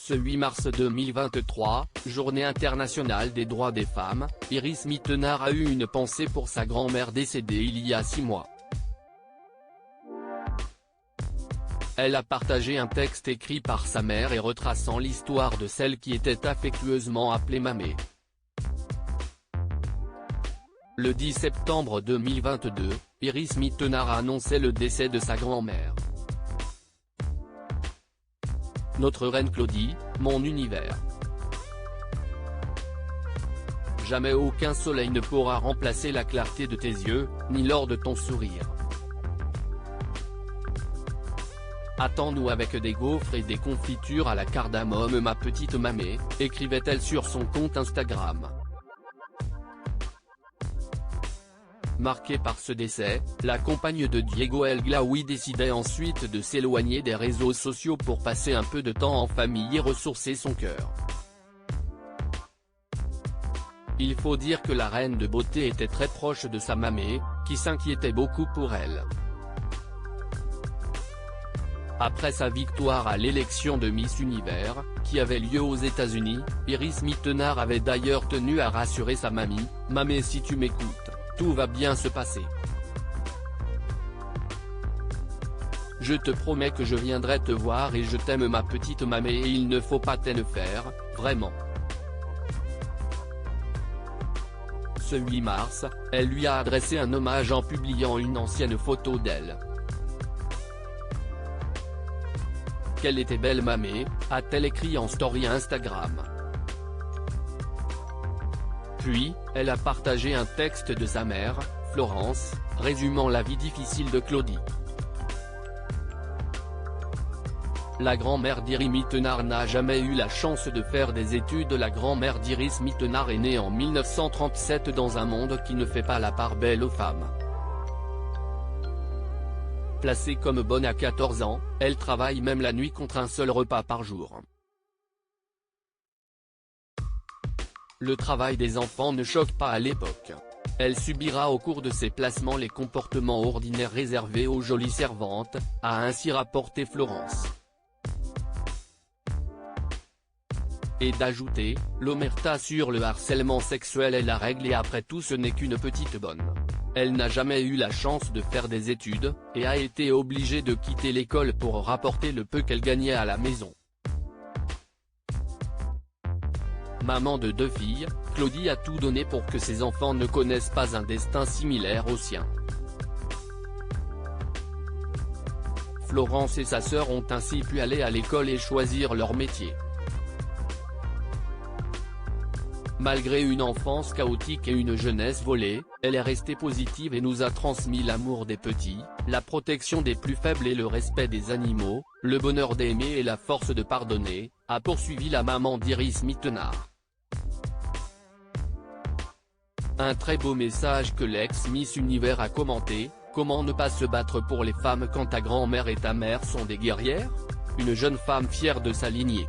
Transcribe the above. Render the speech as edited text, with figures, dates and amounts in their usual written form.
Ce 8 mars 2023, journée internationale des droits des femmes, Iris Mittenard a eu une pensée pour sa grand-mère décédée il y a 6 mois. Elle a partagé un texte écrit par sa mère et retraçant l'histoire de celle qui était affectueusement appelée Mamé. Le 10 septembre 2022, Iris Mittenard a annoncé le décès de sa grand-mère. Notre reine Claudie, mon univers. Jamais aucun soleil ne pourra remplacer la clarté de tes yeux, ni l'or de ton sourire. Attends-nous avec des gaufres et des confitures à la cardamome ma petite Mamé, écrivait-elle sur son compte Instagram. Marquée par ce décès, la compagne de Diego El Glaoui décidait ensuite de s'éloigner des réseaux sociaux pour passer un peu de temps en famille et ressourcer son cœur. Il faut dire que la reine de beauté était très proche de sa Mamé, qui s'inquiétait beaucoup pour elle. Après sa victoire à l'élection de Miss Univers, qui avait lieu aux États-Unis, Iris Mittenard avait d'ailleurs tenu à rassurer sa mamie, « Mamé, si tu m'écoutes, tout va bien se passer. Je te promets que je viendrai te voir et je t'aime ma petite Mamé et il ne faut pas t'en faire, vraiment. » Ce 8 mars, elle lui a adressé un hommage en publiant une ancienne photo d'elle. Qu'elle était belle Mamé, a-t-elle écrit en story Instagram. Puis, elle a partagé un texte de sa mère, Florence, résumant la vie difficile de Claudie. La grand-mère d'Iris Mittenard n'a jamais eu la chance de faire des études. La grand-mère d'Iris Mittenard est née en 1937 dans un monde qui ne fait pas la part belle aux femmes. Placée comme bonne à 14 ans, elle travaille même la nuit contre un seul repas par jour. Le travail des enfants ne choque pas à l'époque. Elle subira au cours de ses placements les comportements ordinaires réservés aux jolies servantes, a ainsi rapporté Florence. Et d'ajouter, l'omerta sur le harcèlement sexuel est la règle et après tout ce n'est qu'une petite bonne. Elle n'a jamais eu la chance de faire des études, et a été obligée de quitter l'école pour rapporter le peu qu'elle gagnait à la maison. Maman de 2 filles, Claudie a tout donné pour que ses enfants ne connaissent pas un destin similaire au sien. Florence et sa sœur ont ainsi pu aller à l'école et choisir leur métier. Malgré une enfance chaotique et une jeunesse volée, elle est restée positive et nous a transmis l'amour des petits, la protection des plus faibles et le respect des animaux, le bonheur d'aimer et la force de pardonner, a poursuivi la maman d'Iris Mittenard. Un très beau message que l'ex-Miss Univers a commenté, « Comment ne pas se battre pour les femmes quand ta grand-mère et ta mère sont des guerrières ? Une jeune femme fière de sa lignée.